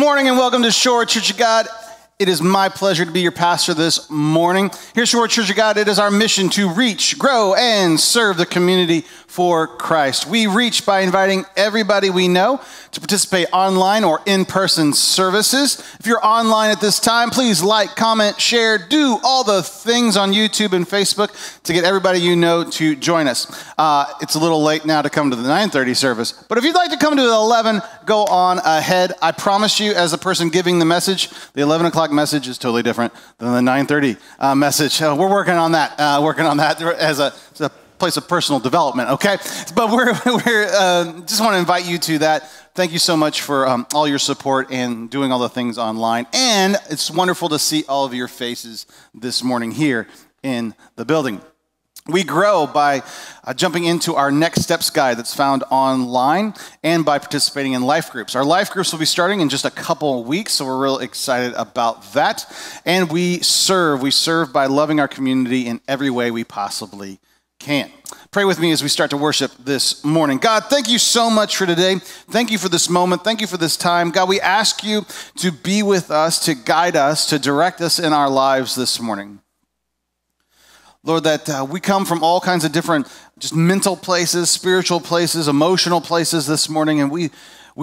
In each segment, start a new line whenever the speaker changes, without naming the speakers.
morning and welcome to Shorewood Church of God. It is my pleasure to be your pastor this morning. Here at Shorewood Church of God, it is our mission to reach, grow, and serve the community for Christ. We reach by inviting everybody we know to participate online or in-person services. If you're online at this time, please like, comment, share, do all the things on YouTube and Facebook to get everybody you know to join us. It's a little late now to come to the 9:30 service, but if you'd like to come to the 11, go on ahead. I promise you, as the person giving the message, the 11 o'clock message is totally different than the 9:30 message. We're working on that as a place of personal development, okay? But we're just want to invite you to that. Thank you so much for all your support and doing all the things online. And it's wonderful to see all of your faces this morning here in the building. We grow by jumping into our Next Steps guide that's found online and by participating in life groups. Our life groups will be starting in just a couple of weeks, so we're real excited about that. And we serve by loving our community in every way we possibly can. Pray with me as we start to worship this morning. God, thank you so much for today. Thank you for this moment. Thank you for this time. God, we ask you to be with us, to guide us, to direct us in our lives this morning. Lord, that we come from all kinds of different just mental places, spiritual places, emotional places this morning, and we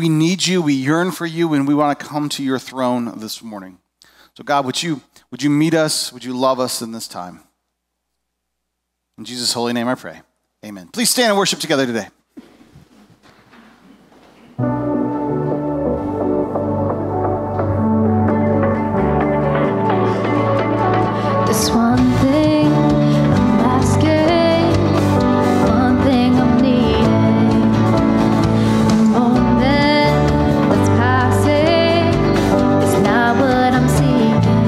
need you, we yearn for you, and we want to come to your throne this morning. So God, would you meet us? Would you love us in this time? In Jesus' holy name I pray. Amen. Please stand and worship together today.
This one thing I'm asking, one thing I'm needing, a moment that's passing is not what I'm seeking.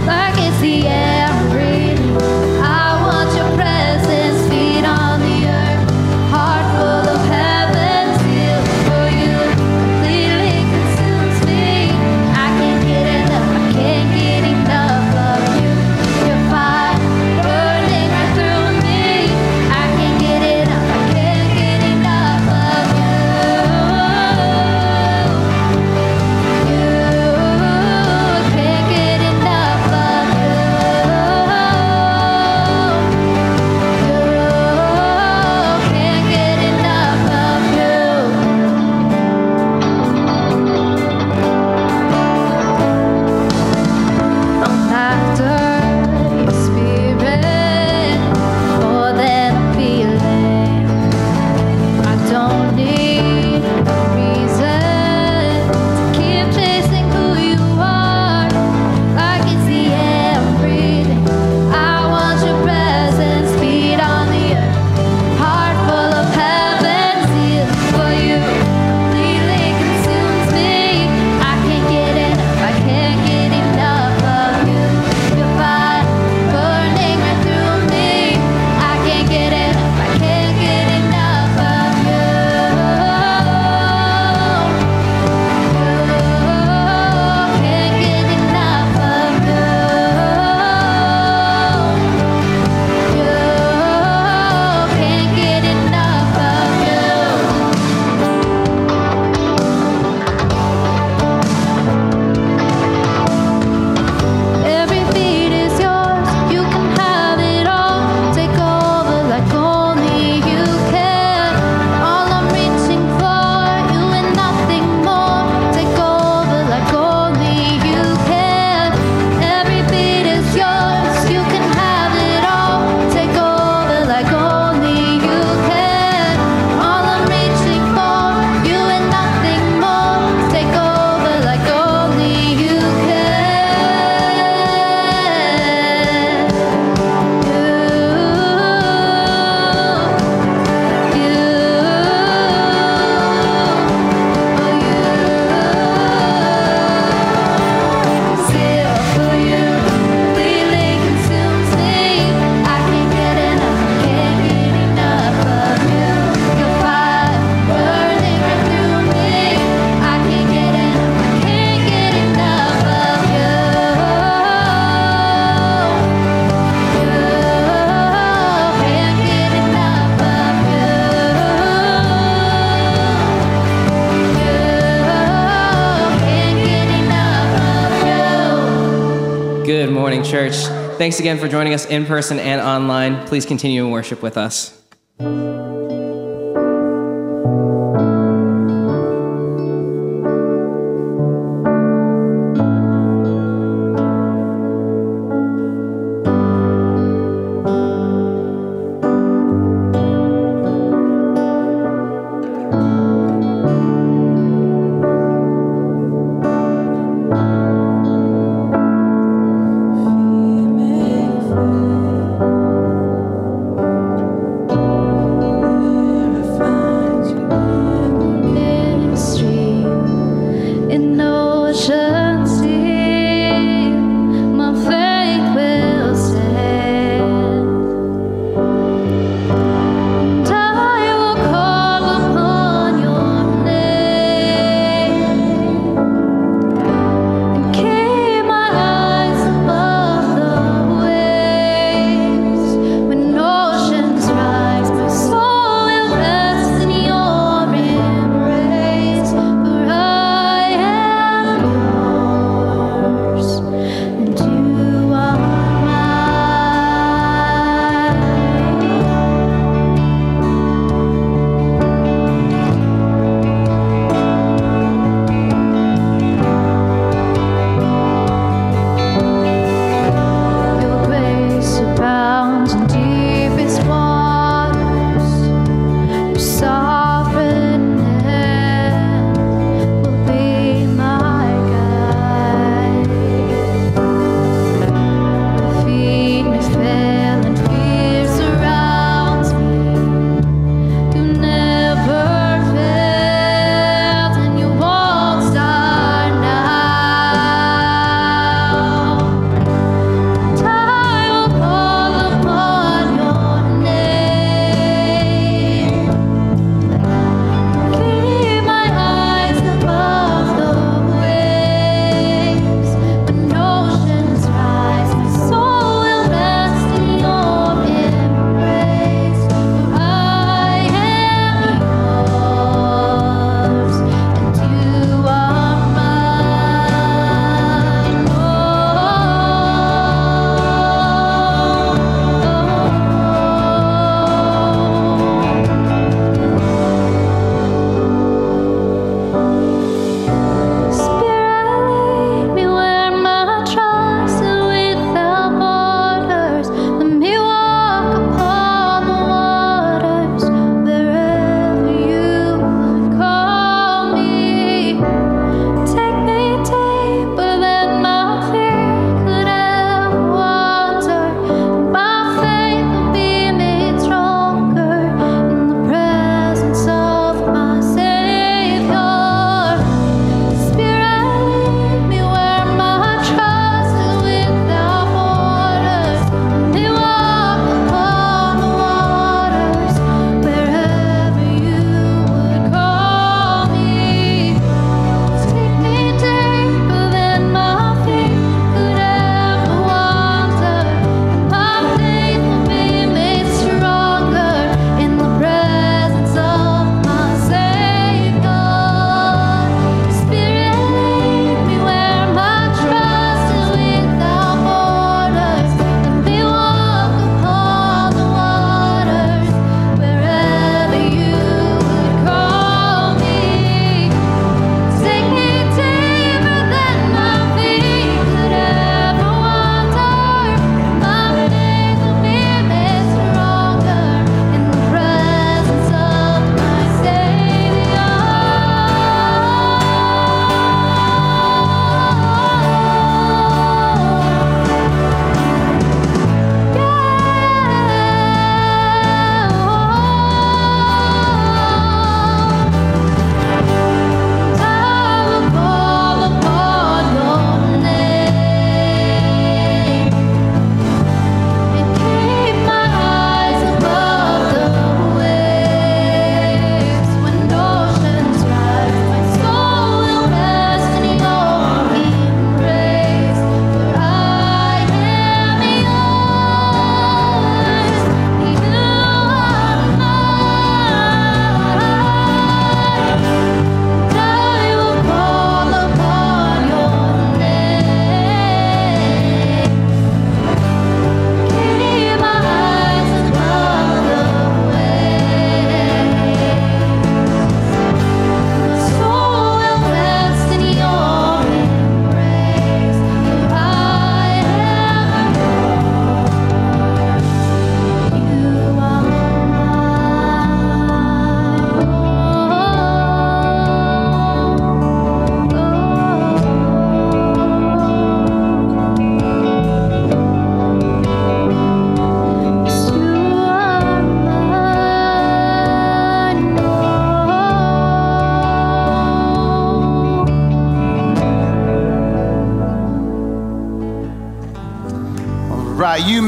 Like it's the air I'm breathing, I want your presence, feet on the earth.
Church. Thanks again for joining us in person and online. Please continue in worship with us.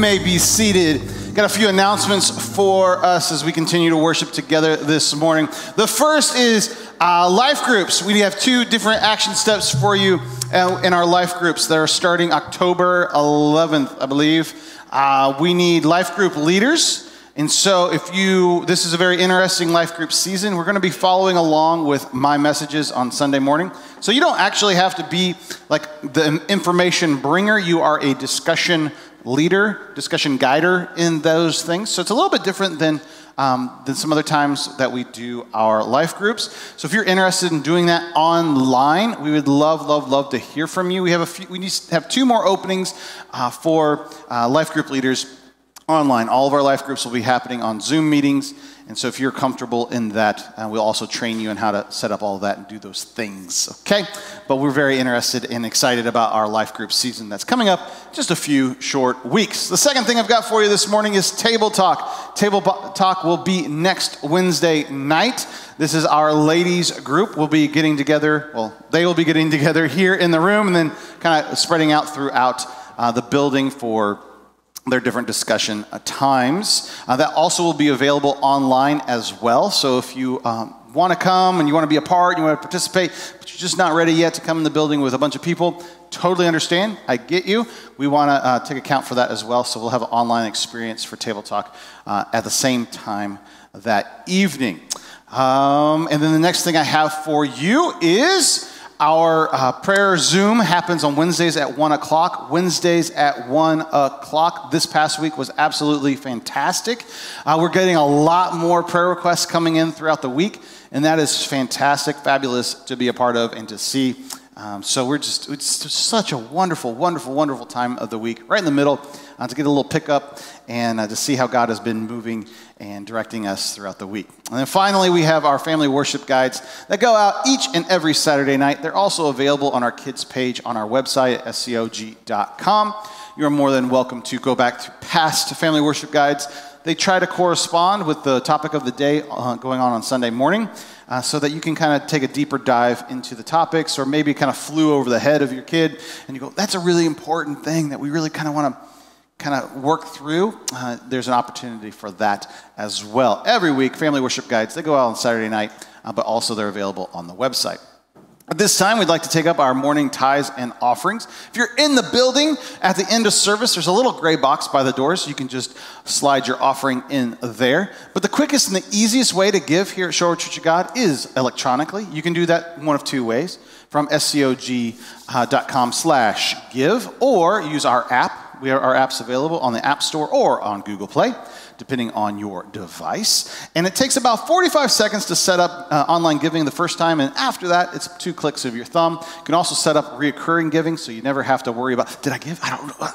may be seated. Got a few announcements for us as we continue to worship together this morning. The first is life groups. We have two different action steps for you in our life groups that are starting October 11th, I believe. We need life group leaders. And so this is a very interesting life group season. We're going to be following along with my messages on Sunday morning. So you don't actually have to be like the information bringer. You are a discussion leader, discussion guider in those things. So it's a little bit different than some other times that we do our life groups. So if you're interested in doing that online, we would love to hear from you. We need to have two more openings for life group leaders online. All of our life groups will be happening on Zoom meetings. And so if you're comfortable in that, we'll also train you on how to set up all of that and do those things, okay? But we're very interested and excited about our life group season that's coming up just a few short weeks. The second thing I've got for you this morning is Table Talk. Table Talk will be next Wednesday night. This is our ladies group. We'll be getting together, they will be getting together here in the room and then kind of spreading out throughout the building for their different discussion times. That also will be available online as well. So if you want to come and you want to be a part, you want to participate, but you're just not ready yet to come in the building with a bunch of people, totally understand. I get you. We want to take account for that as well. So we'll have an online experience for Table Talk at the same time that evening. And then the next thing I have for you is our prayer Zoom happens on Wednesdays at 1 o'clock. Wednesdays at 1 o'clock. This past week was absolutely fantastic. We're getting a lot more prayer requests coming in throughout the week, and that is fantastic, fabulous to be a part of and to see. So it's such a wonderful time of the week, right in the middle, to get a little pickup and to see how God has been moving and directing us throughout the week. And then finally, we have our family worship guides that go out each and every Saturday night. They're also available on our kids page on our website at scog.com. You're more than welcome to go back to past family worship guides. They try to correspond with the topic of the day going on Sunday morning so that you can kind of take a deeper dive into the topics, or maybe kind of flew over the head of your kid and you go, that's a really important thing that we really kind of want to work through. There's an opportunity for that as well. Every week, family worship guides, they go out on Saturday night, but also they're available on the website. At this time, we'd like to take up our morning tithes and offerings. If you're in the building at the end of service, there's a little gray box by the doors. You can just slide your offering in there. But the quickest and the easiest way to give here at Shorewood Church of God is electronically. You can do that one of two ways, from scog.com/give, or use our app. Our app's available on the App Store or on Google Play, depending on your device. And it takes about 45 seconds to set up online giving the first time, and after that, it's 2 clicks of your thumb. You can also set up reoccurring giving, so you never have to worry about, did I give? I don't know. I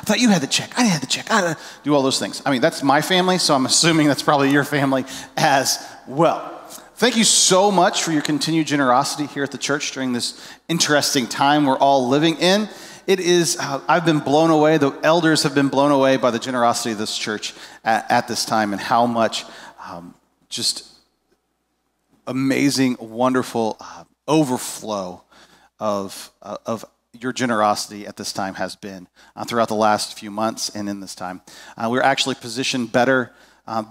thought you had the check. I didn't have the check. I do all those things. I mean, that's my family, so I'm assuming that's probably your family as well. Thank you so much for your continued generosity here at the church during this interesting time we're all living in. It is, I've been blown away, the elders have been blown away by the generosity of this church at this time, and how much just amazing, wonderful overflow of your generosity at this time has been throughout the last few months and in this time. We're actually positioned better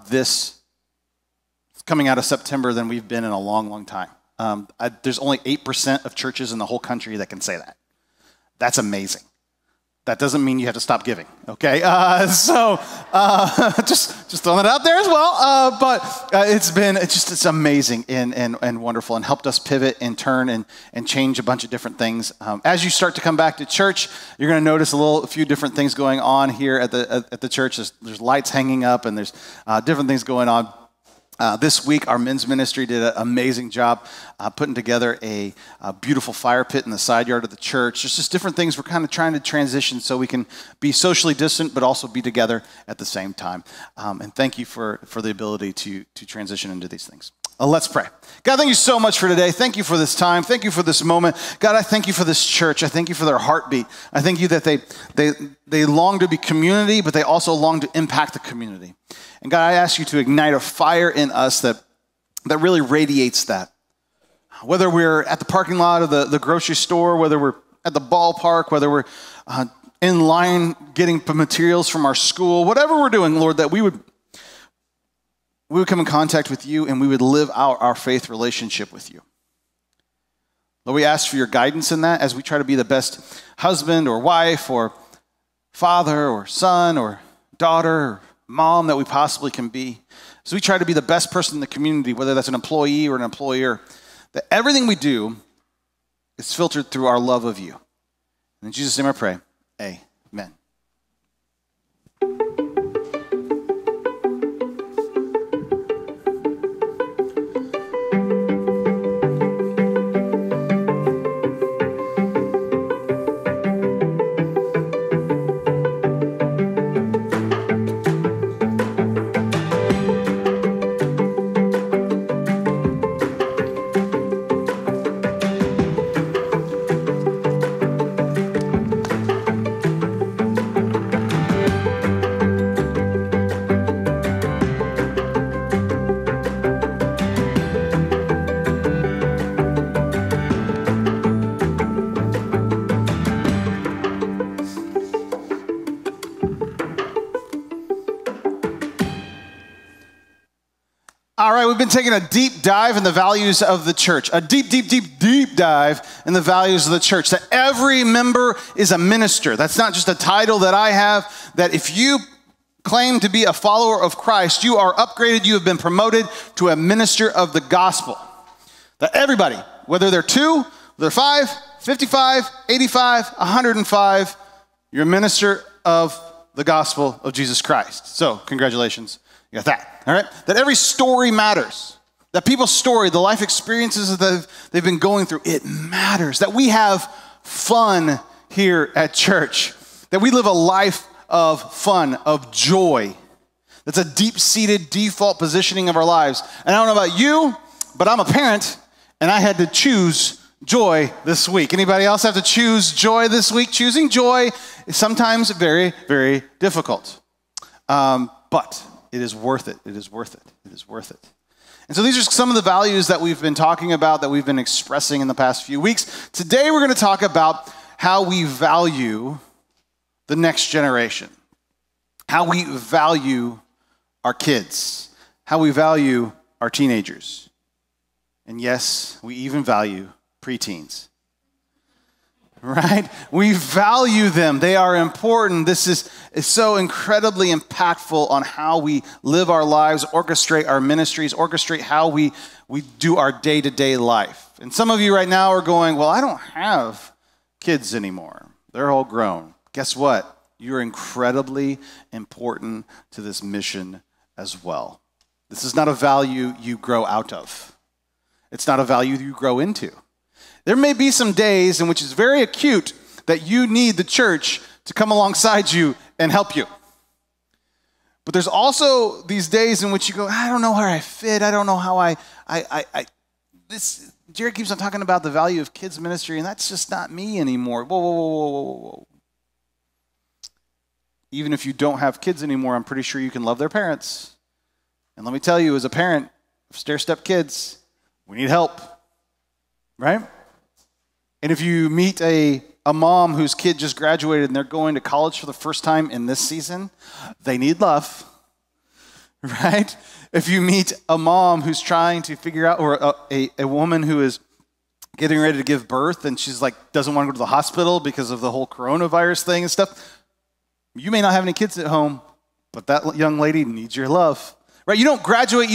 this coming out of September than we've been in a long time. There's only 8% of churches in the whole country that can say that. That's amazing. That doesn't mean you have to stop giving, okay? Just throwing it out there as well. But it's amazing and wonderful, and helped us pivot and turn and change a bunch of different things. As you start to come back to church, you're going to notice a few different things going on here at the church. There's lights hanging up, and there's different things going on. This week, our men's ministry did an amazing job putting together a beautiful fire pit in the side yard of the church. There's just different things we're kind of trying to transition so we can be socially distant but also be together at the same time. And thank you for the ability to transition into these things. Let's pray. God, thank you so much for today. Thank you for this time. Thank you for this moment. God, I thank you for this church. I thank you for their heartbeat. I thank you that they long to be community, but they also long to impact the community. And God, I ask you to ignite a fire in us that really radiates that. Whether we're at the parking lot of the grocery store, whether we're at the ballpark, whether we're in line getting materials from our school, whatever we're doing, Lord, that we would come in contact with you and we would live out our faith relationship with you. Lord, we ask for your guidance in that as we try to be the best husband or wife or father or son or daughter or mom that we possibly can be. So we try to be the best person in the community, whether that's an employee or an employer, that everything we do is filtered through our love of you. And in Jesus' name I pray, amen. All right, we've been taking a deep dive in the values of the church, a deep dive in the values of the church, that every member is a minister. That's not just a title that I have, that if you claim to be a follower of Christ, you are upgraded, you have been promoted to a minister of the gospel. That everybody, whether they're 2, they're 5, 55, 85, 105, you're a minister of the gospel of Jesus Christ. So, congratulations. You got that, all right? That every story matters. That people's story, the life experiences that they've been going through, it matters. That we have fun here at church. That we live a life of fun, of joy. That's a deep-seated default positioning of our lives. And I don't know about you, but I'm a parent, and I had to choose joy this week. Anybody else have to choose joy this week? Choosing joy is sometimes very, very difficult. But it is worth it. It is worth it. It is worth it. And so these are some of the values that we've been talking about, that we've been expressing in the past few weeks. Today we're going to talk about how we value the next generation, how we value our kids, how we value our teenagers. And yes, we even value preteens. Right? We value them. They are important. This is so incredibly impactful on how we live our lives, orchestrate our ministries, orchestrate how we do our day-to-day life. And some of you right now are going, well, I don't have kids anymore. They're all grown. Guess what? You're incredibly important to this mission as well. This is not a value you grow out of. It's not a value you grow into. There may be some days in which it's very acute that you need the church to come alongside you and help you. But there's also these days in which you go, I don't know where I fit. I don't know how Jared keeps on talking about the value of kids ministry, and that's just not me anymore. Whoa. Even if you don't have kids anymore, I'm pretty sure you can love their parents. And let me tell you, as a parent of stair-step kids, we need help, right? And if you meet a mom whose kid just graduated and they're going to college for the first time in this season, they need love, right? If you meet a mom who's trying to figure out, or a woman who is getting ready to give birth and she's like, doesn't want to go to the hospital because of the whole coronavirus thing and stuff, you may not have any kids at home, but that young lady needs your love, right? You don't graduate,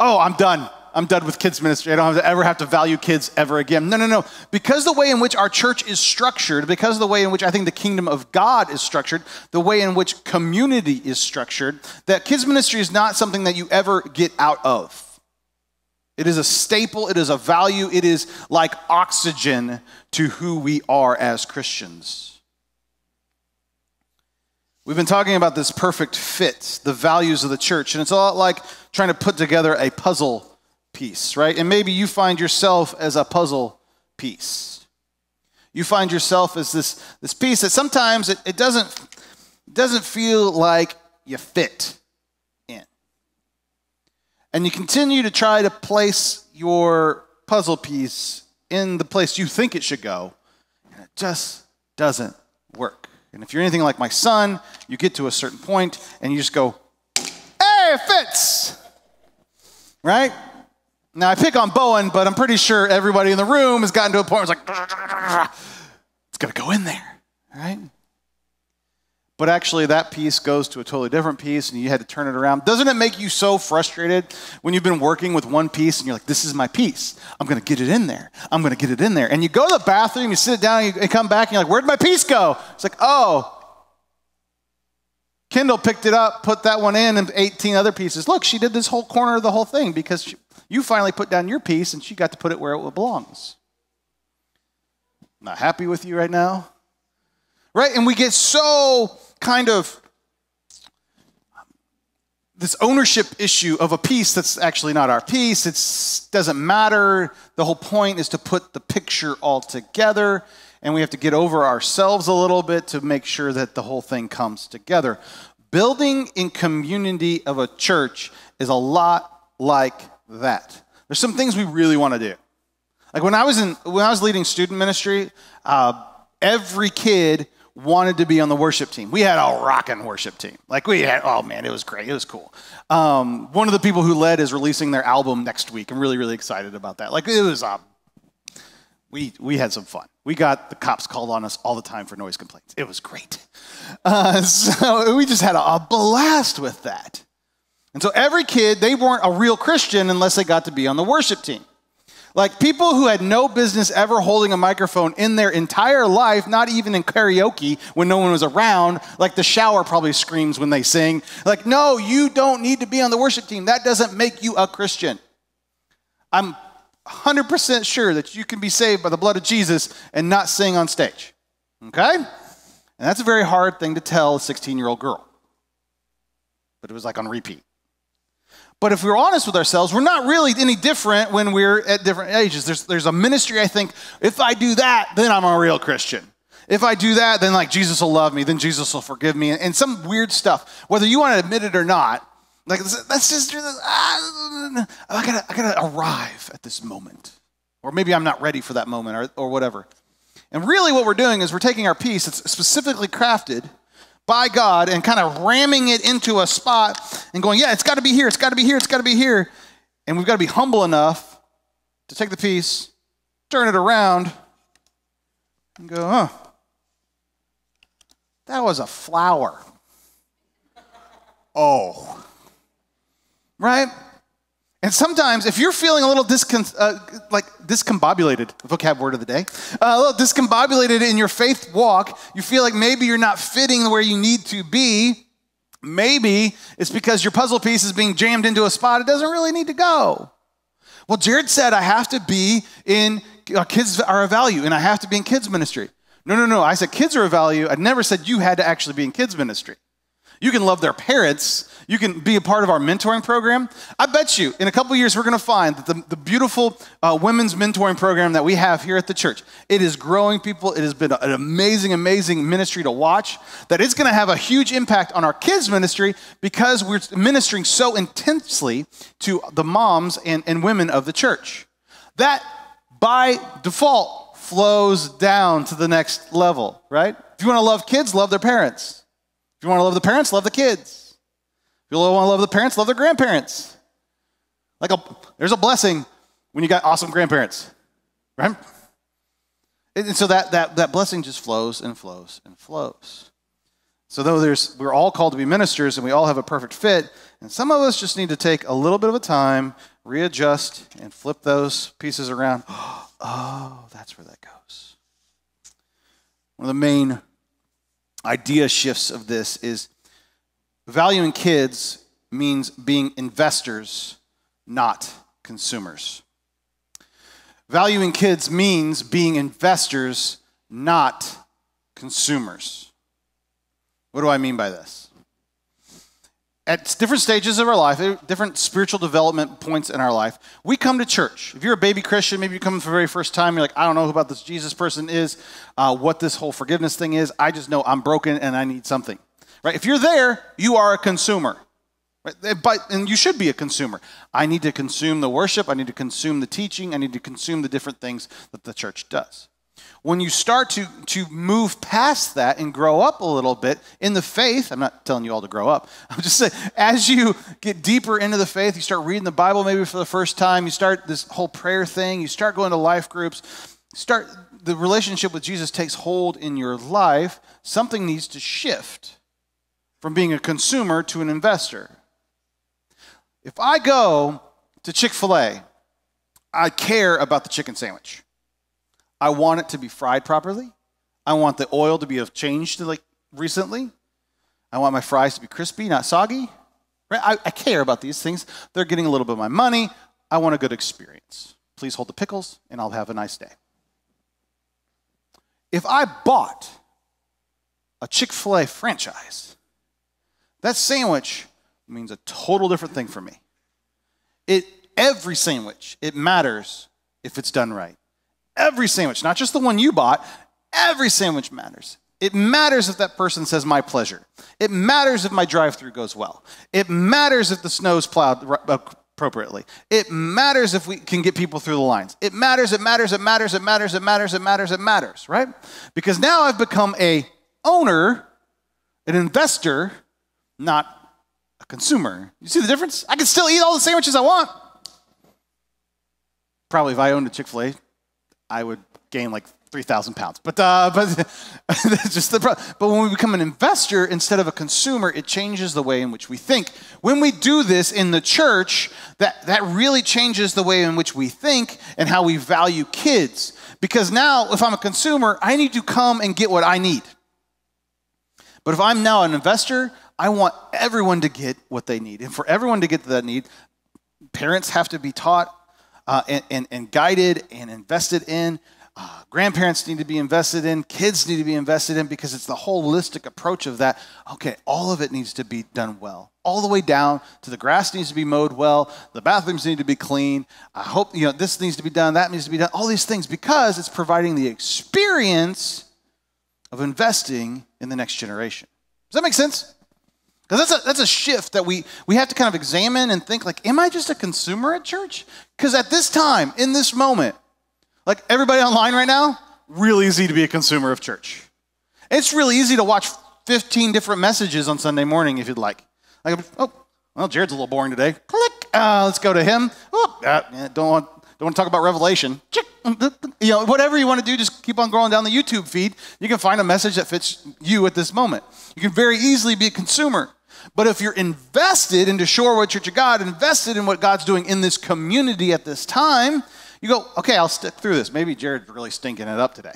I'm done. I'm done with kids ministry. I don't ever have to value kids ever again. No. Because the way in which our church is structured, because the way in which I think the kingdom of God is structured, the way in which community is structured, that kids ministry is not something that you ever get out of. It is a staple. It is a value. It is like oxygen to who we are as Christians. We've been talking about this perfect fit, the values of the church, and it's a lot like trying to put together a puzzle piece, right? And maybe you find yourself as a puzzle piece. You find yourself as this piece that sometimes it doesn't feel like you fit in. And you continue to try to place your puzzle piece in the place you think it should go, and it just doesn't work. And if you're anything like my son, you get to a certain point and you just go, hey, it fits, right? Now, I pick on Bowen, but I'm pretty sure everybody in the room has gotten to a point where it's like, it's going to go in there, right? But actually, that piece goes to a totally different piece, and you had to turn it around. Doesn't it make you so frustrated when you've been working with one piece, and you're like, this is my piece. I'm going to get it in there. I'm going to get it in there. And you go to the bathroom, you sit down, and you come back, and you're like, where'd my piece go? It's like, oh, Kendall picked it up, put that one in, and 18 other pieces. Look, she did this whole corner of the whole thing because you finally put down your piece, and she got to put it where it belongs. Not happy with you right now? Right? And we get so kind of this ownership issue of a piece that's actually not our piece. It doesn't matter. The whole point is to put the picture all together, and we have to get over ourselves a little bit to make sure that the whole thing comes together. Building in community of a church is a lot like that. There's some things we really want to do. Like when I was leading student ministry, every kid wanted to be on the worship team. We had a rockin' worship team. Like we had, oh man, it was great. It was cool. One of the people who led is releasing their album next week. I'm really, really excited about that. Like it was, we had some fun. We got the cops called on us all the time for noise complaints. It was great. So we just had a blast with that. And so every kid, they weren't a real Christian unless they got to be on the worship team. Like people who had no business ever holding a microphone in their entire life, not even in karaoke when no one was around, like the shower probably screams when they sing. Like, no, you don't need to be on the worship team. That doesn't make you a Christian. I'm 100% sure that you can be saved by the blood of Jesus and not sing on stage. Okay? And that's a very hard thing to tell a 16-year-old girl. But it was like on repeat. But if we're honest with ourselves, we're not really any different when we're at different ages. There's a ministry, I think, if I do that, then I'm a real Christian. If I do that, then like Jesus will love me, then Jesus will forgive me, and some weird stuff. Whether you want to admit it or not, like let's just do this. I gotta arrive at this moment. Or maybe I'm not ready for that moment or whatever. And really what we're doing is we're taking our piece that's specifically crafted by God and kind of ramming it into a spot and going, yeah, it's got to be here, it's got to be here, it's got to be here. And we've got to be humble enough to take the piece, turn it around, and go, that was a flower. Oh. Right? And sometimes, if you're feeling a little discombobulated, vocab word of the day, a little discombobulated in your faith walk, you feel like maybe you're not fitting where you need to be, maybe it's because your puzzle piece is being jammed into a spot it doesn't really need to go. Well, Jared said I have to be in, kids are a value, and I have to be in kids ministry. No. I said kids are a value. I never said you had to actually be in kids ministry. You can love their parents. You can be a part of our mentoring program. I bet you in a couple of years we're going to find that the beautiful women's mentoring program that we have here at the church, it is growing people. It has been an amazing, amazing ministry to watch, that it's going to have a huge impact on our kids' ministry because we're ministering so intensely to the moms and women of the church. That, by default, flows down to the next level, right? If you want to love kids, love their parents. If you want to love the parents, love the kids. If you want to love the parents, love their grandparents. There's a blessing when you got awesome grandparents, right? And so that blessing just flows and flows and flows. So though we're all called to be ministers and we all have a perfect fit, and some of us just need to take a little bit of a time, readjust, and flip those pieces around. Oh, that's where that goes. One of the main idea shifts of this is valuing kids means being investors, not consumers. Valuing kids means being investors, not consumers. What do I mean by this? At different stages of our life, different spiritual development points in our life, we come to church. If you're a baby Christian, maybe you come for the very first time, you're like, I don't know who about this Jesus person is, what this whole forgiveness thing is. I just know I'm broken and I need something. Right? If you're there, you are a consumer. Right? And you should be a consumer. I need to consume the worship. I need to consume the teaching. I need to consume the different things that the church does. When you start to move past that and grow up a little bit in the faith, I'm not telling you all to grow up. I'm just saying, as you get deeper into the faith, you start reading the Bible maybe for the first time, you start this whole prayer thing, you start going to life groups, the relationship with Jesus takes hold in your life, something needs to shift from being a consumer to an investor. If I go to Chick-fil-A, I care about the chicken sandwich. I want it to be fried properly. I want the oil to be changed recently. I want my fries to be crispy, not soggy. Right? I care about these things. They're getting a little bit of my money. I want a good experience. Please hold the pickles, and I'll have a nice day. If I bought a Chick-fil-A franchise, that sandwich means a total different thing for me. Every sandwich, it matters if it's done right. Every sandwich, not just the one you bought, every sandwich matters. It matters if that person says my pleasure. It matters if my drive-thru goes well. It matters if the snow's plowed appropriately. It matters if we can get people through the lines. It matters, right? Because now I've become an owner, an investor, not a consumer. You see the difference? I can still eat all the sandwiches I want. Probably if I owned a Chick-fil-A, I would gain 3,000 pounds. But that's just the problem. But when we become an investor instead of a consumer, it changes the way in which we think. When we do this in the church, that really changes the way in which we think and how we value kids. Because now, if I'm a consumer, I need to come and get what I need. But if I'm now an investor, I want everyone to get what they need. And for everyone to get that need, parents have to be taught and guided and invested in. Grandparents need to be invested in. Kids need to be invested in, because it's the holistic approach of that. Okay, all of it needs to be done well. All the way down to the grass needs to be mowed well. The bathrooms need to be clean. I hope, this needs to be done. That needs to be done. All these things, because it's providing the experience of investing in the next generation. Does that make sense? Because that's a shift that we have to kind of examine and think, am I just a consumer at church? Because at this time, in this moment, everybody online right now, really easy to be a consumer of church. It's really easy to watch 15 different messages on Sunday morning if you'd like. Jared's a little boring today. Click, let's go to him. Don't want to talk about Revelation. Whatever you want to do, just keep on going down the YouTube feed. You can find a message that fits you at this moment. You can very easily be a consumer. But if you're invested into Shorewood Church of God, invested in what God's doing in this community at this time, you go, okay, I'll stick through this. Maybe Jared's really stinking it up today.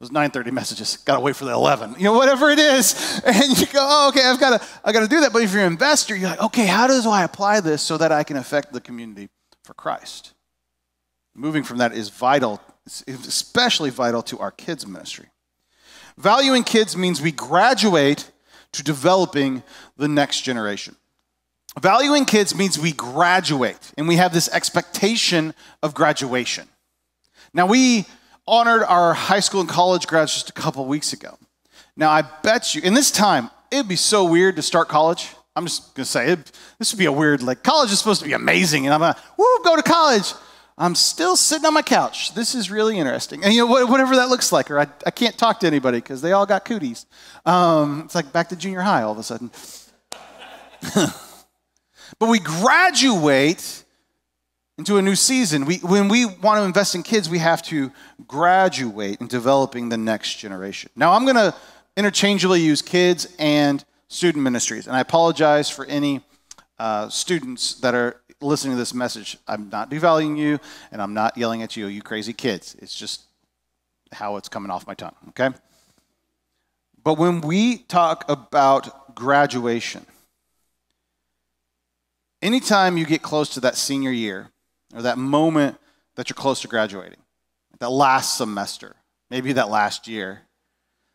Those 9:30 messages, got to wait for the 11. Whatever it is. And you go, okay, I've got to do that. But if you're an investor, you're like, okay, how do I apply this so that I can affect the community for Christ? Moving from that is vital, especially vital to our kids' ministry. Valuing kids means we graduate to developing the next generation. Valuing kids means we graduate, and we have this expectation of graduation. Now, we honored our high school and college grads just a couple weeks ago. Now, I bet you, in this time, it'd be so weird to start college. I'm just going to say, this would be a weird, college is supposed to be amazing, and I'm going to, go to college. I'm still sitting on my couch. This is really interesting. And whatever that looks like, or I can't talk to anybody because they all got cooties. It's like back to junior high all of a sudden. But we graduate into a new season. When we want to invest in kids, we have to graduate in developing the next generation. Now, I'm going to interchangeably use kids and student ministries. And I apologize for any students that are listening to this message. I'm not devaluing you, and I'm not yelling at you crazy kids. It's just how it's coming off my tongue, okay? But when we talk about graduation, anytime you get close to that senior year, or that moment that you're close to graduating, that last semester, maybe that last year,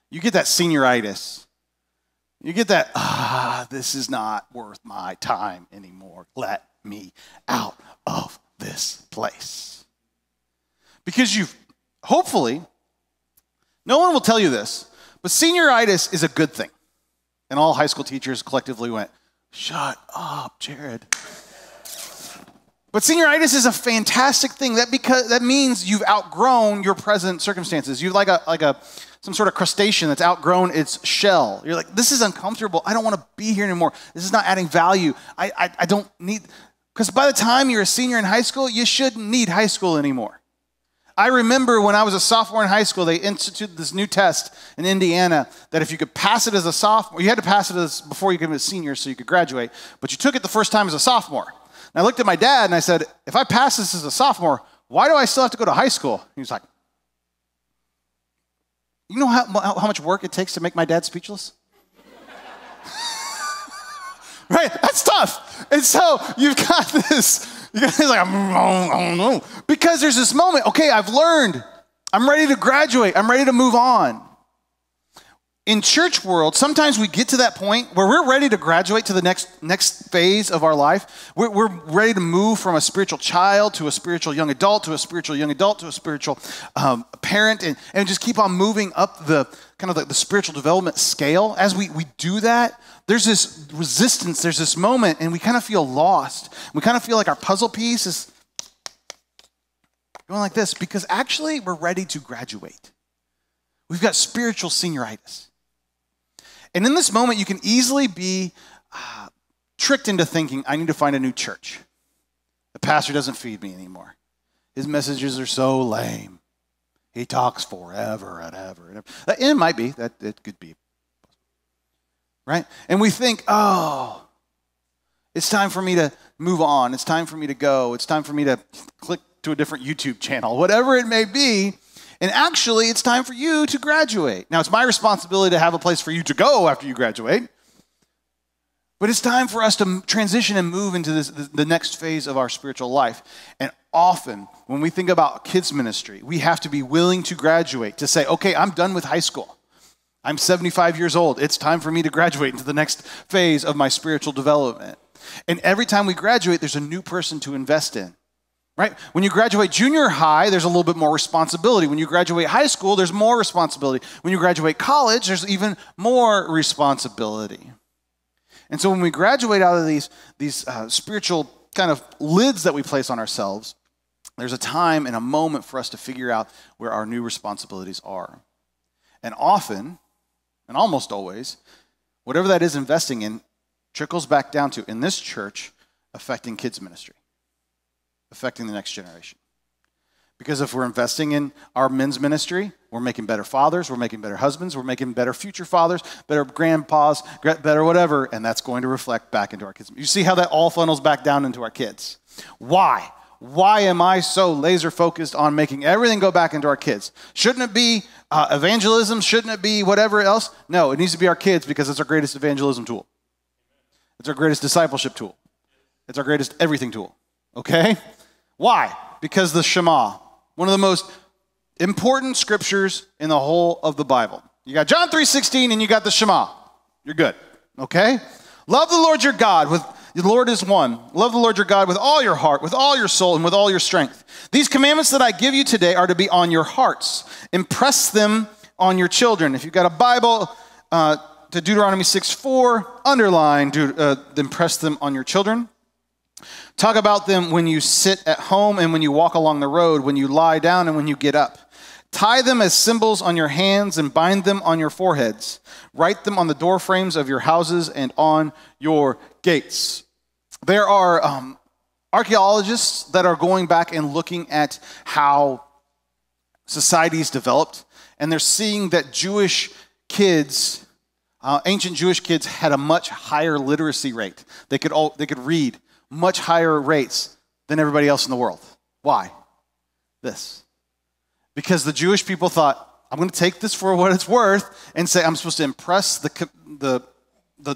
you get that senioritis. You get that, this is not worth my time anymore. Let me out of this place. Because hopefully, no one will tell you this, but senioritis is a good thing. And all high school teachers collectively went, shut up, Jared. But senioritis is a fantastic thing. That means you've outgrown your present circumstances. You've like some sort of crustacean that's outgrown its shell. You're like, this is uncomfortable. I don't want to be here anymore. This is not adding value. I don't need, because by the time you're a senior in high school, you shouldn't need high school anymore. I remember when I was a sophomore in high school, they instituted this new test in Indiana that if you could pass it as a sophomore, you had to pass it before you became a senior so you could graduate, but you took it the first time as a sophomore. And I looked at my dad and I said, if I pass this as a sophomore, why do I still have to go to high school? He was like, you know how much work it takes to make my dad speechless? Right? That's tough. And so you've got this, he's like, I don't know. Because there's this moment, okay, I've learned. I'm ready to graduate. I'm ready to move on. In church world, sometimes we get to that point where we're ready to graduate to the next phase of our life. We're ready to move from a spiritual child to a spiritual young adult to a spiritual young adult to a spiritual parent, and just keep on moving up the kind of the spiritual development scale. As we do that, there's this resistance, there's this moment, and we kind of feel lost. We kind of feel like our puzzle piece is going like this because actually we're ready to graduate. We've got spiritual senioritis. And in this moment, you can easily be tricked into thinking, I need to find a new church. The pastor doesn't feed me anymore. His messages are so lame. He talks forever and ever and ever. And it might be, that it could be. Right? And we think, oh, it's time for me to move on. It's time for me to go. It's time for me to click to a different YouTube channel, whatever it may be. And actually, it's time for you to graduate. Now, it's my responsibility to have a place for you to go after you graduate. But it's time for us to transition and move into the next phase of our spiritual life. And often, when we think about kids ministry, we have to be willing to graduate, to say, okay, I'm done with high school. I'm 75 years old. It's time for me to graduate into the next phase of my spiritual development. And every time we graduate, there's a new person to invest in. Right? When you graduate junior high, there's a little bit more responsibility. When you graduate high school, there's more responsibility. When you graduate college, there's even more responsibility. And so when we graduate out of these spiritual kind of lids that we place on ourselves, there's a time and a moment for us to figure out where our new responsibilities are. And often, and almost always, whatever that is investing in trickles back down to, in this church, affecting kids ministry. Affecting the next generation. Because if we're investing in our men's ministry, we're making better fathers, we're making better husbands, we're making better future fathers, better grandpas, better whatever, and that's going to reflect back into our kids. You see how that all funnels back down into our kids. Why? Why am I so laser focused on making everything go back into our kids? Shouldn't it be evangelism? Shouldn't it be whatever else? No, it needs to be our kids because it's our greatest evangelism tool. It's our greatest discipleship tool. It's our greatest everything tool. Okay? Why? Because the Shema, one of the most important scriptures in the whole of the Bible. You got John 3:16 and you got the Shema. You're good. Okay? Love the Lord your God. The Lord is one. Love the Lord your God with all your heart, with all your soul, and with all your strength. These commandments that I give you today are to be on your hearts. Impress them on your children. If you've got a Bible, to Deuteronomy 6:4, underline, impress them on your children. Talk about them when you sit at home and when you walk along the road, when you lie down and when you get up. Tie them as symbols on your hands and bind them on your foreheads. Write them on the door frames of your houses and on your gates. There are archaeologists that are going back and looking at how societies developed, and they're seeing that Jewish kids, ancient Jewish kids, had a much higher literacy rate. They could read much higher rates than everybody else in the world. Why? This. Because the Jewish people thought, I'm going to take this for what it's worth and say I'm supposed to impress the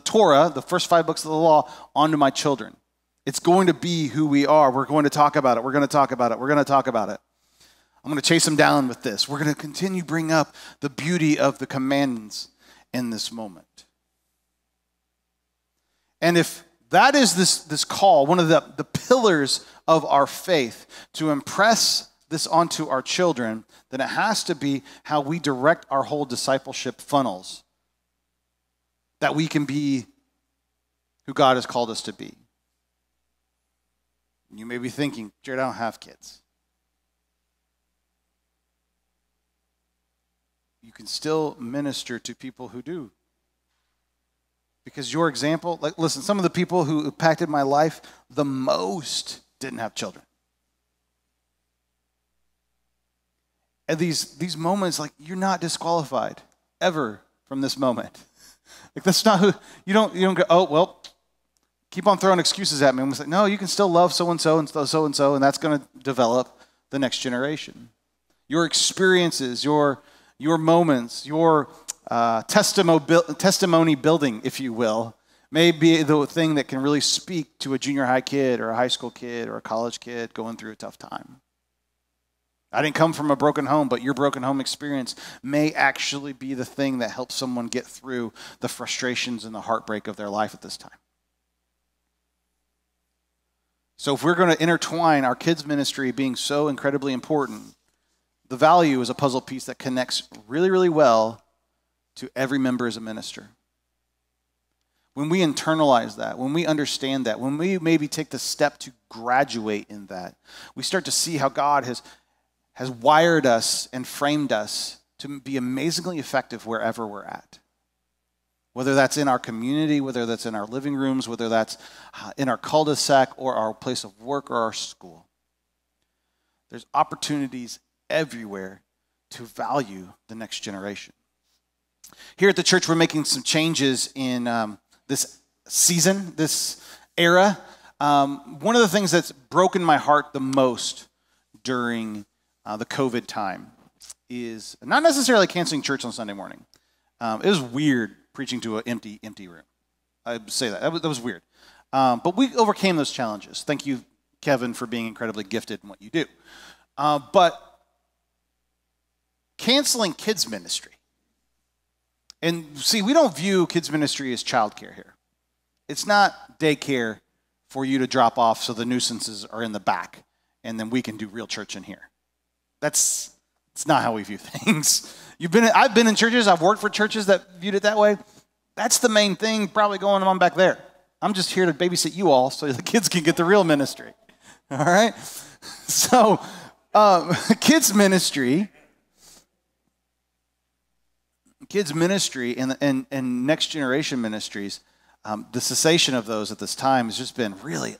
Torah, the first 5 books of the law, onto my children. It's going to be who we are. We're going to talk about it. We're going to talk about it. We're going to talk about it. I'm going to chase them down with this. We're going to continue to bring up the beauty of the commandments in this moment. And if that is this call, one of the pillars of our faith, to impress this onto our children, then it has to be how we direct our whole discipleship funnels, that we can be who God has called us to be. You may be thinking, Jared, I don't have kids. You can still minister to people who do. Because your example, like, listen, some of the people who impacted my life the most didn't have children. And these moments, like, you're not disqualified ever from this moment. Like, that's not who, you don't go, oh, well, keep on throwing excuses at me. I'm like, no, you can still love so-and-so and so-and-so, and that's going to develop the next generation. Your experiences, your moments, your testimony building, if you will, may be the thing that can really speak to a junior high kid or a high school kid or a college kid going through a tough time. I didn't come from a broken home, but your broken home experience may actually be the thing that helps someone get through the frustrations and the heartbreak of their life at this time. So if we're going to intertwine our kids' ministry being so incredibly important, the value is a puzzle piece that connects really, really well to every member as a minister. When we internalize that, when we understand that, when we maybe take the step to graduate in that, we start to see how God has wired us and framed us to be amazingly effective wherever we're at. Whether that's in our community, whether that's in our living rooms, whether that's in our cul-de-sac or our place of work or our school. There's opportunities everywhere to value the next generation. Here at the church, we're making some changes in this season, this era. One of the things that's broken my heart the most during the COVID time is not necessarily canceling church on Sunday morning. It was weird preaching to an empty room. I'd say that. That was weird. But we overcame those challenges. Thank you, Kevin, for being incredibly gifted in what you do. But canceling kids ministry. And see, we don't view kids ministry as childcare here. It's not daycare for you to drop off so the nuisances are in the back and then we can do real church in here. It's not how we view things. I've been in churches, I've worked for churches that viewed it that way. That's the main thing probably going on back there. I'm just here to babysit you all so the kids can get the real ministry. All right? So, kids ministry and next generation ministries, the cessation of those at this time has just been really,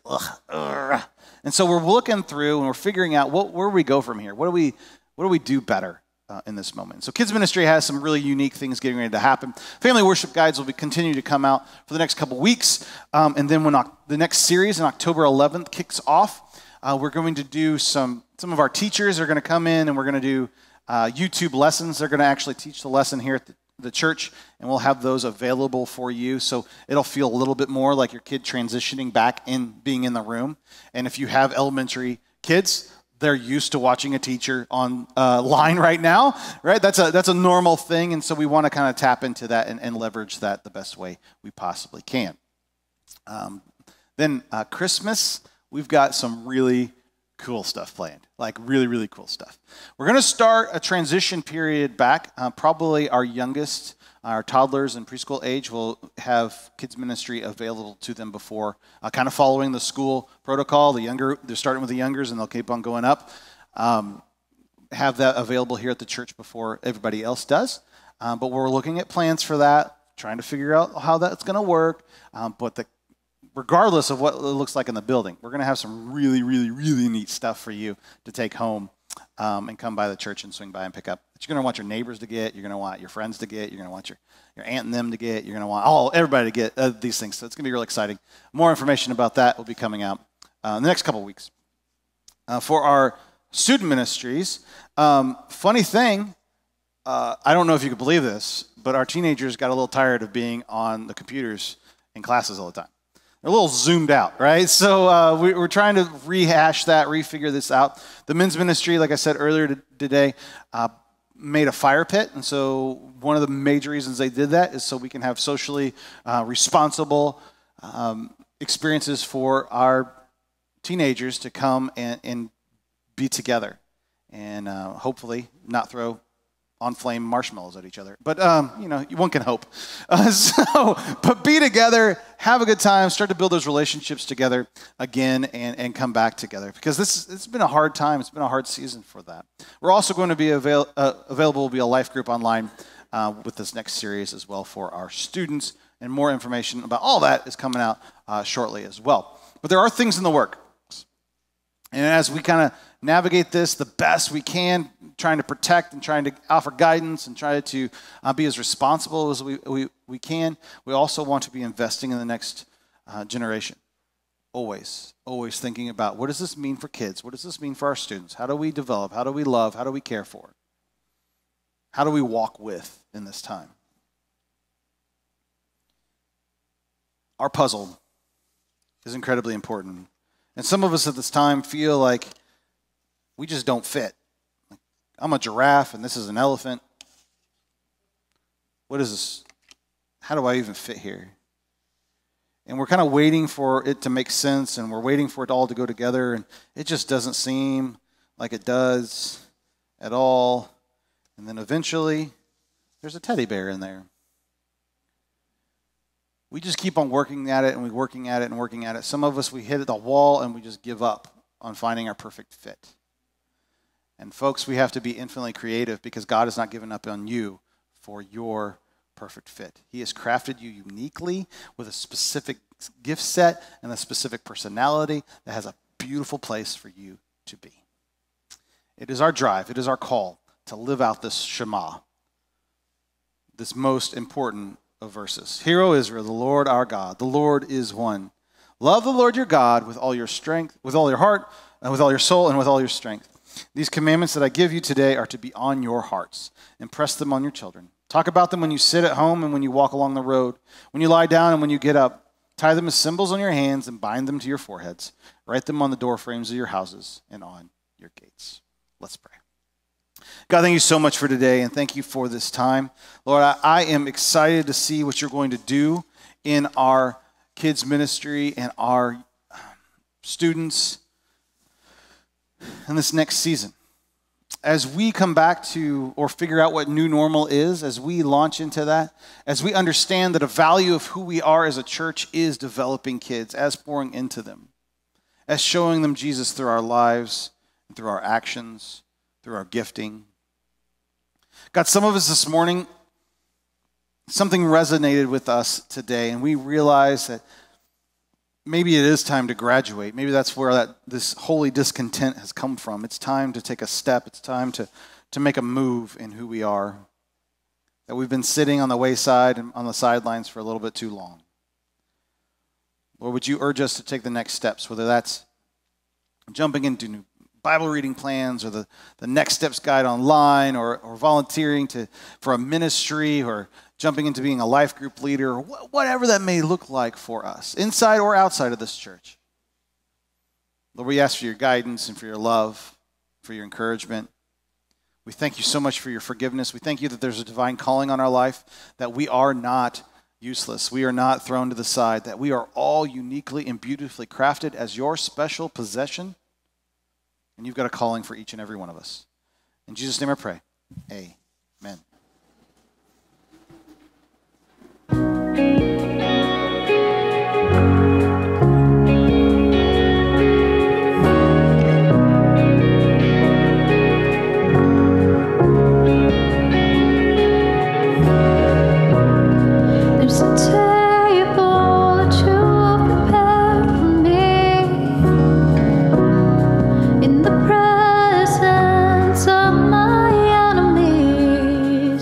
And so we're looking through and we're figuring out where we go from here. What do we do better in this moment? So kids ministry has some really unique things getting ready to happen. Family worship guides will continue to come out for the next couple weeks. And then when the next series on October 11th kicks off, we're going to do some of our teachers are going to come in and we're going to do YouTube lessons. They're going to actually teach the lesson here at the church, and we'll have those available for you. So it'll feel a little bit more like your kid transitioning back in being in the room. And if you have elementary kids, they're used to watching a teacher on line right now, right? That's a normal thing, and so we want to kind of tap into that and leverage that the best way we possibly can. Then Christmas, we've got some really cool stuff planned, like really, really cool stuff. We're going to start a transition period back. Probably our youngest, our toddlers and preschool age, will have kids ministry available to them before, kind of following the school protocol. They're starting with the youngers and they'll keep on going up. Have that available here at the church before everybody else does. But we're looking at plans for that, trying to figure out how that's going to work. But regardless of what it looks like in the building, we're going to have some really, really, really neat stuff for you to take home and come by the church and swing by and pick up. That you're going to want your neighbors to get, you're going to want your friends to get, you're going to want your aunt and them to get, you're going to want everybody to get these things. So it's going to be really exciting. More information about that will be coming out in the next couple of weeks. For our student ministries, funny thing, I don't know if you could believe this, but our teenagers got a little tired of being on the computers in classes all the time. They're a little zoomed out, right? So we're trying to rehash that, refigure this out. The men's ministry, like I said earlier today, made a fire pit. And so one of the major reasons they did that is so we can have socially responsible experiences for our teenagers to come and be together and hopefully not throw on flame marshmallows at each other. But, one can hope. But be together, have a good time, start to build those relationships together again and come back together. Because it's been a hard time. It's been a hard season for that. We're also going to be available to be a life group online with this next series as well for our students. And more information about all that is coming out shortly as well. But there are things in the works. And as we kind of navigate this the best we can, trying to protect and trying to offer guidance and try to be as responsible as we can, we also want to be investing in the next generation. Always thinking about, what does this mean for kids? What does this mean for our students? How do we develop? How do we love? How do we care for? How do we walk with in this time? Our puzzle is incredibly important. And some of us at this time feel like we just don't fit. Like, I'm a giraffe and this is an elephant. What is this? How do I even fit here? And we're kind of waiting for it to make sense, and we're waiting for it all to go together, and it just doesn't seem like it does at all. And then eventually, there's a teddy bear in there. We just keep on working at it, and working at it, and working at it. Some of us, we hit the wall, and we just give up on finding our perfect fit. And folks, we have to be infinitely creative, because God has not given up on you for your perfect fit. He has crafted you uniquely with a specific gift set and a specific personality that has a beautiful place for you to be. It is our drive, it is our call to live out this Shema, this most important of verses. Hear, O Israel, the Lord our God, the Lord is one. Love the Lord your God with all your strength, with all your heart, and with all your soul, and with all your strength. These commandments that I give you today are to be on your hearts. Impress them on your children. Talk about them when you sit at home and when you walk along the road, when you lie down and when you get up. Tie them as symbols on your hands and bind them to your foreheads. Write them on the door frames of your houses and on your gates. Let's pray. God, thank you so much for today, and thank you for this time. Lord, I am excited to see what you're going to do in our kids' ministry and our students in this next season. As we come back to or figure out what new normal is, as we launch into that, as we understand that a value of who we are as a church is developing kids, as pouring into them, as showing them Jesus through our lives, and through our actions, through our gifting. God, some of us this morning, something resonated with us today, and we realized that maybe it is time to graduate. Maybe that's where this holy discontent has come from. It's time to take a step. It's time to make a move in who we are. That we've been sitting on the wayside and on the sidelines for a little bit too long. Lord, would you urge us to take the next steps, whether that's jumping into new Bible reading plans or the Next Steps guide online or volunteering for a ministry or jumping into being a life group leader or whatever that may look like for us, inside or outside of this church. Lord, we ask for your guidance and for your love, for your encouragement. We thank you so much for your forgiveness. We thank you that there's a divine calling on our life, that we are not useless. We are not thrown to the side, that we are all uniquely and beautifully crafted as your special possession. And you've got a calling for each and every one of us. In Jesus' name I pray. Amen.
There's a table that you prepared for me in the presence of my enemies.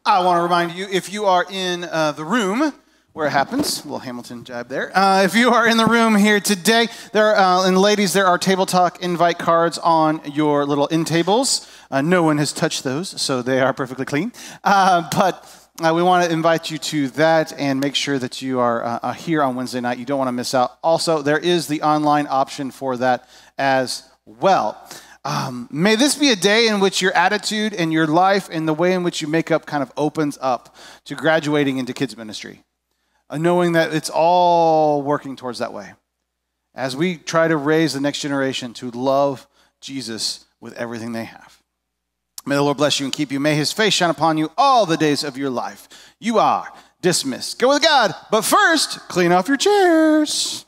I want to remind you, if you are in the room where it happens, a little Hamilton jibe there. If you are in the room here today, and ladies, there are Table Talk invite cards on your little end tables. No one has touched those, so they are perfectly clean. But we want to invite you to that and make sure that you are here on Wednesday night. You don't want to miss out. Also, there is the online option for that as well. May this be a day in which your attitude and your life and the way in which you make up kind of opens up to graduating into kids ministry, knowing that it's all working towards that way. As we try to raise the next generation to love Jesus with everything they have. May the Lord bless you and keep you. May his face shine upon you all the days of your life. You are dismissed. Go with God, but first, clean off your chairs.